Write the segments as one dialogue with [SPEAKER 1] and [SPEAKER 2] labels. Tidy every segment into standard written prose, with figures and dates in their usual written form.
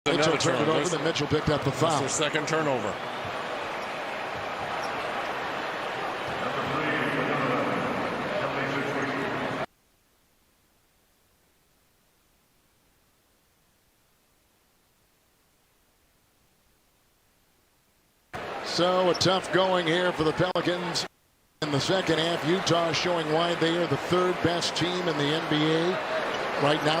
[SPEAKER 1] Mitchell turned it over, then Mitchell picked up the foul.
[SPEAKER 2] That's their second turnover.
[SPEAKER 1] So a tough going here for the Pelicans in the second half. Utah showing why they are the third best team in the NBA right now.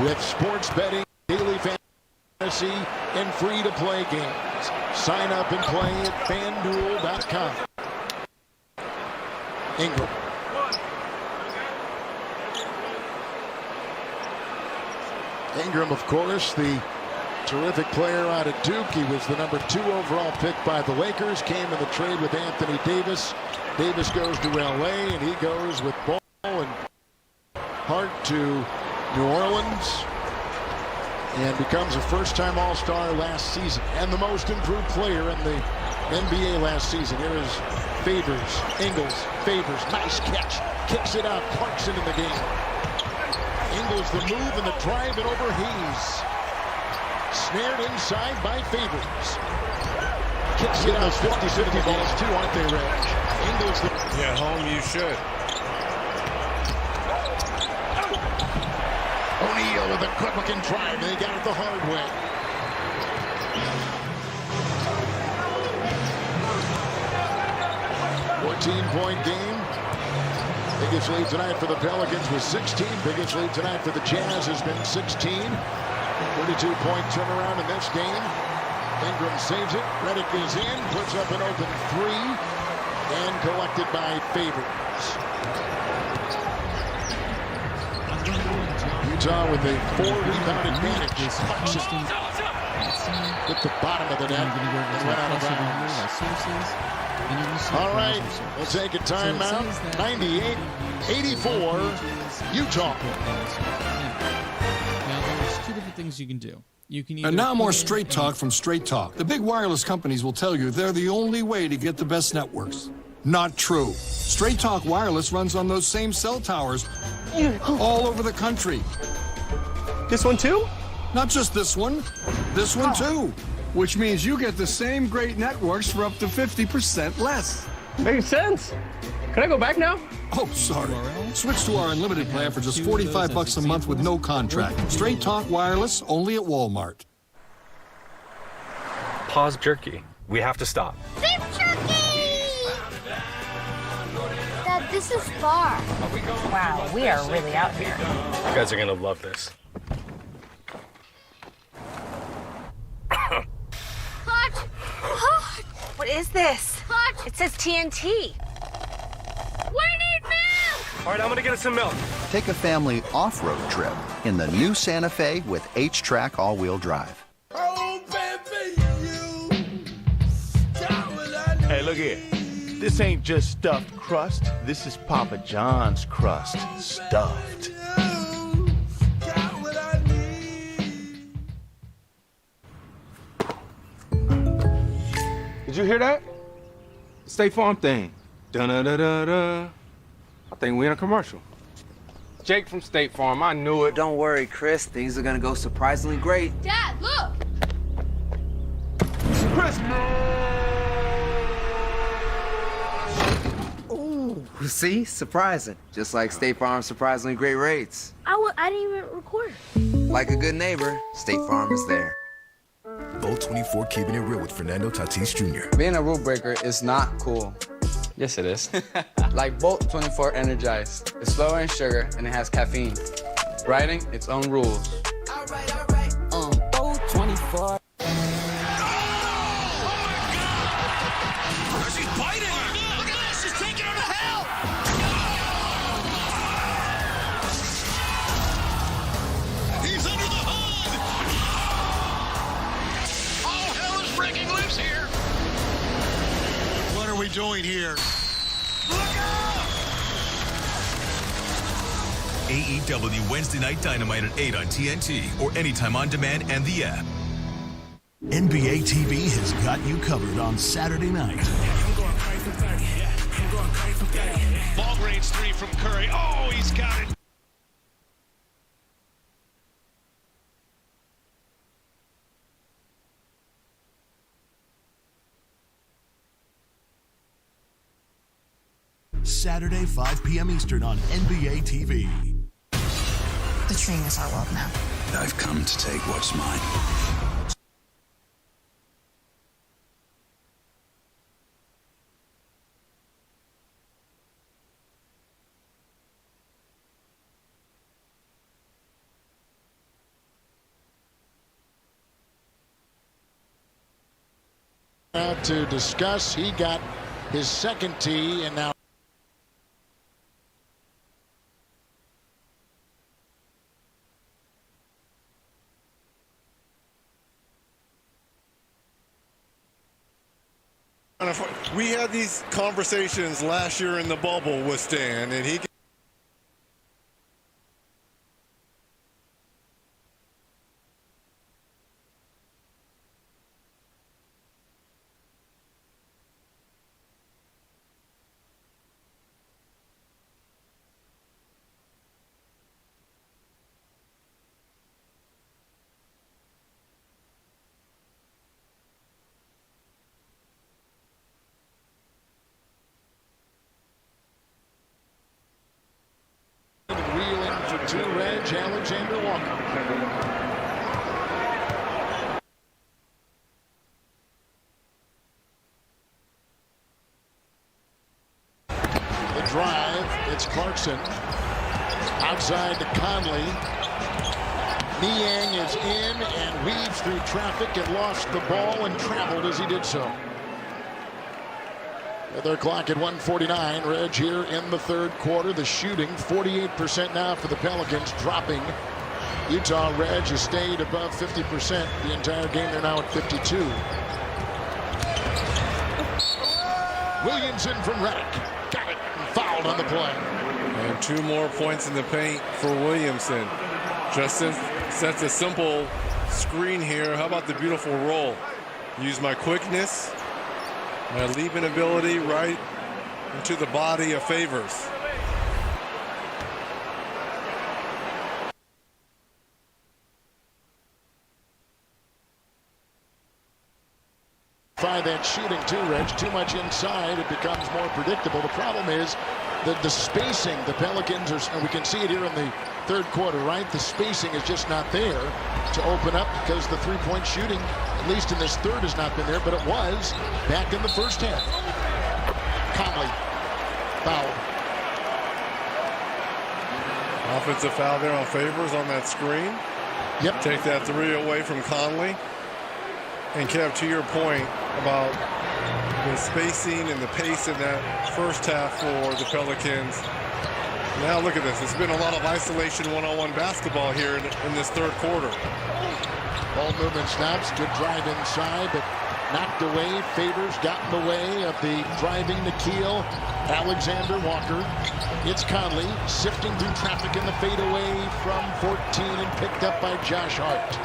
[SPEAKER 1] With sports betting, daily fantasy, and free-to-play games. Sign up and play at FanDuel.com. Ingram. Ingram, of course, the terrific player out of Duke. He was the number 2 overall pick by the Lakers. Came in the trade with Anthony Davis. Davis goes to LA, and he goes with Ball and Hart to New Orleans and becomes a first-time All-Star last season and the most improved player in the NBA last season. Here is Favors, Ingles, Favors, nice catch, kicks it out, Clarkson in the game. Ingles the move and the drive and over Hayes. Snared inside by Favors. Kicks it out, 50-50 balls too, aren't they, Reg? Ingles the...
[SPEAKER 2] Yeah, home you should.
[SPEAKER 1] O'Neal with a quick-looking drive. They got it the hard way. Fourteen-point game. Biggest lead tonight for the Pelicans was 16. Biggest lead tonight for the Jazz has been 16. 32-point turnaround in this game. Ingram saves it. Redick is in. Puts up an open 3. And collected by Favors. Utah with a 4-rebound advantage. Hit the bottom of the net and went out of bounds. All right, we'll take a timeout. 98-84, Utah.
[SPEAKER 3] Now, there's two different things you can do. You can either...
[SPEAKER 4] And now more Straight Talk from Straight Talk. The big wireless companies will tell you they're the only way to get the best networks. Not true. Straight Talk Wireless runs on those same cell towers all over the country.
[SPEAKER 5] This one too?
[SPEAKER 4] Not just this one too. Which means you get the same great networks for up to 50% less.
[SPEAKER 5] Makes sense. Can I go back now?
[SPEAKER 4] Oh, sorry. Switch to our unlimited plan for just $45 a month with no contract. Straight Talk Wireless, only at Walmart.
[SPEAKER 6] Pause jerky. We have to stop.
[SPEAKER 7] Beef jerky! Dad, this is far.
[SPEAKER 8] Wow, we are really out here.
[SPEAKER 6] You guys are gonna love this.
[SPEAKER 7] Hot! Hot!
[SPEAKER 8] What is this?
[SPEAKER 7] Hot!
[SPEAKER 8] It says TNT.
[SPEAKER 7] We need milk!
[SPEAKER 6] All right, I'm gonna get us some milk.
[SPEAKER 9] Take a family off-road trip in the new Santa Fe with H-Track all-wheel drive.
[SPEAKER 10] Oh, baby, hey, look here. This ain't just stuffed crust. This is Papa John's crust, stuffed. Did you hear that? State Farm thing. Da-da-da-da-da. I think we in a commercial. Jake from State Farm, I knew it.
[SPEAKER 11] Don't worry, Chris. Things are gonna go surprisingly great.
[SPEAKER 7] Dad, look!
[SPEAKER 10] Chris!
[SPEAKER 11] Ooh, see? Surprising. Just like State Farm's surprisingly great rates.
[SPEAKER 7] I didn't even record.
[SPEAKER 11] Like a good neighbor, State Farm is there.
[SPEAKER 12] Bolt 24 keeping it real with Fernando Tatis Jr.
[SPEAKER 13] Being a rule breaker is not cool.
[SPEAKER 5] Yes, it is.
[SPEAKER 13] Like Bolt 24 Energized. It's lower in sugar and it has caffeine. Writing its own rules.
[SPEAKER 10] All right.
[SPEAKER 13] Bolt 24.
[SPEAKER 10] She's biting her! Look at this! She's taking her to hell! He's under the hood! All hell is breaking loose here! What are we doing here? Look out!
[SPEAKER 12] AEW Wednesday Night Dynamite at 8 on TNT or anytime on demand and the app. NBA TV has got you covered on Saturday night.
[SPEAKER 14] Mid-range three from Curry. Oh, he's got it.
[SPEAKER 12] Saturday, 5 p.m. Eastern on NBA TV.
[SPEAKER 15] The train is our world now.
[SPEAKER 12] I've come to take what's mine.
[SPEAKER 1] Out to discuss. He got his second tee, and now
[SPEAKER 2] we had these conversations last year in the bubble with Stan, and he
[SPEAKER 1] wheeling for two, Reg Alexander Walker. The drive, it's Clarkson. Outside to Conley. Niang is in and weaves through traffic and lost the ball and traveled as he did so. Their clock at 1:49. Reg here in the third quarter. The shooting 48% now for the Pelicans, dropping. Utah Reg has stayed above 50% the entire game. They're now at 52. Williamson from Redick. Got it. Fouled on the play.
[SPEAKER 2] And 2 more points in the paint for Williamson. Justin sets a simple screen here. How about the beautiful roll? Use my quickness, my leaping ability right into the body of Favors.
[SPEAKER 1] That shooting too, Reg. Too much inside, it becomes more predictable. The problem is that the spacing, the Pelicans are, and we can see it here in the third quarter, right? The spacing is just not there to open up because the three-point shooting, at least in this third, has not been there, but it was back in the first half. Conley, foul.
[SPEAKER 2] Offensive foul there on Favors on that screen.
[SPEAKER 1] Yep.
[SPEAKER 2] Take that 3 away from Conley. And Kev, to your point about the spacing and the pace in that first half for the Pelicans. Now look at this. It's been a lot of isolation one-on-one basketball here in this third quarter.
[SPEAKER 1] Ball movement stops. Good drive inside, but knocked away. Favors got in the way of the driving Nickeil Alexander Walker. It's Conley sifting through traffic in the fadeaway from 14 and picked up by Josh Hart.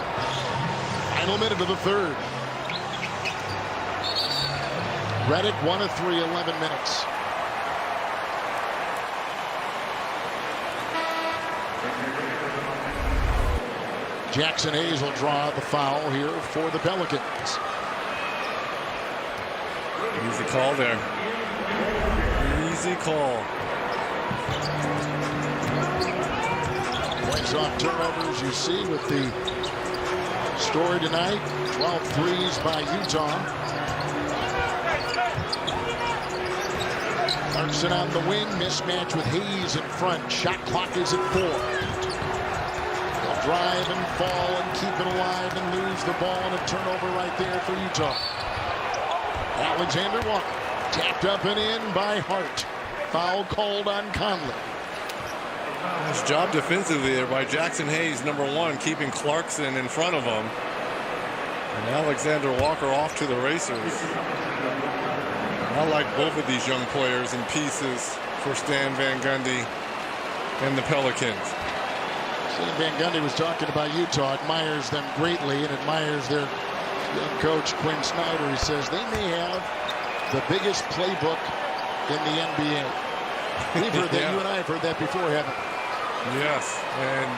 [SPEAKER 1] Final minute of the third. Redick 1 of 3, 11 minutes. Jackson Hayes will draw the foul here for the Pelicans.
[SPEAKER 2] Easy call there. Easy call.
[SPEAKER 1] Points off turnovers, you see, with the story tonight. 12 threes by Utah. Clarkson on the wing, mismatch with Hayes in front. Shot clock is at 4. They'll drive and fall and keep it alive and lose the ball, and a turnover right there for Utah. Alexander Walker tapped up and in by Hart. Foul called on Conley.
[SPEAKER 2] Nice job defensively there by Jackson Hayes, number 1, keeping Clarkson in front of him. And Alexander Walker off to the races. I like both of these young players and pieces for Stan Van Gundy and the Pelicans.
[SPEAKER 1] Stan Van Gundy was talking about Utah, admires them greatly and admires their young coach Quinn Snyder. He says they may have the biggest playbook in the NBA. We've heard that.
[SPEAKER 2] Yeah.
[SPEAKER 1] You and I have heard that before, haven't we?
[SPEAKER 2] Yes, and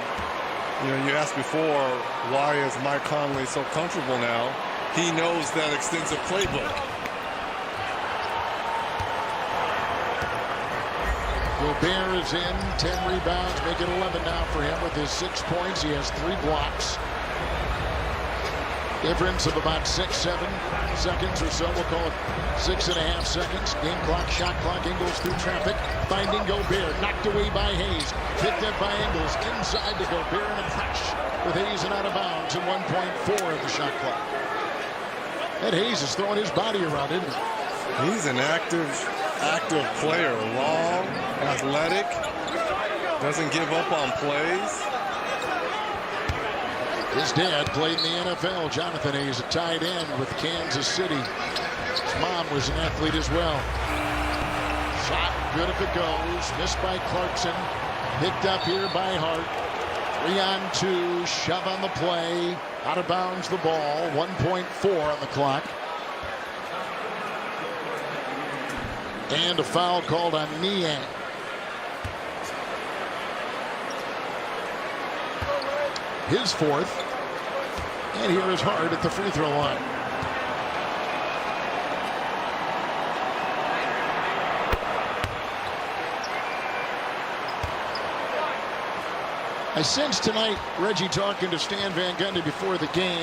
[SPEAKER 2] you asked before, why is Mike Conley so comfortable now? He knows that extensive playbook.
[SPEAKER 1] Gobert is in, 10 rebounds, make it 11 now for him with his 6 points. He has 3 blocks. Difference of about 6-7 seconds or so. We'll call it 6.5 seconds. Game clock, shot clock. Ingles through traffic. Finding Gobert. Knocked away by Hayes. Picked up by Ingles. Inside to Gobert and a crash with Hayes and out of bounds and 1.4 of the shot clock. That Hayes is throwing his body around, isn't he?
[SPEAKER 2] He's an active player. Long, athletic. Doesn't give up on plays.
[SPEAKER 1] His dad played in the NFL. Jonathan Hayes, a tight end with Kansas City. His mom was an athlete as well. Shot good if it goes. Missed by Clarkson. Picked up here by Hart. 3-on-2. Shove on the play. Out of bounds the ball. 1.4 on the clock. And a foul called on Niang. His 4th. And here is Hart at the free throw line. I sensed tonight Reggie talking to Stan Van Gundy before the game.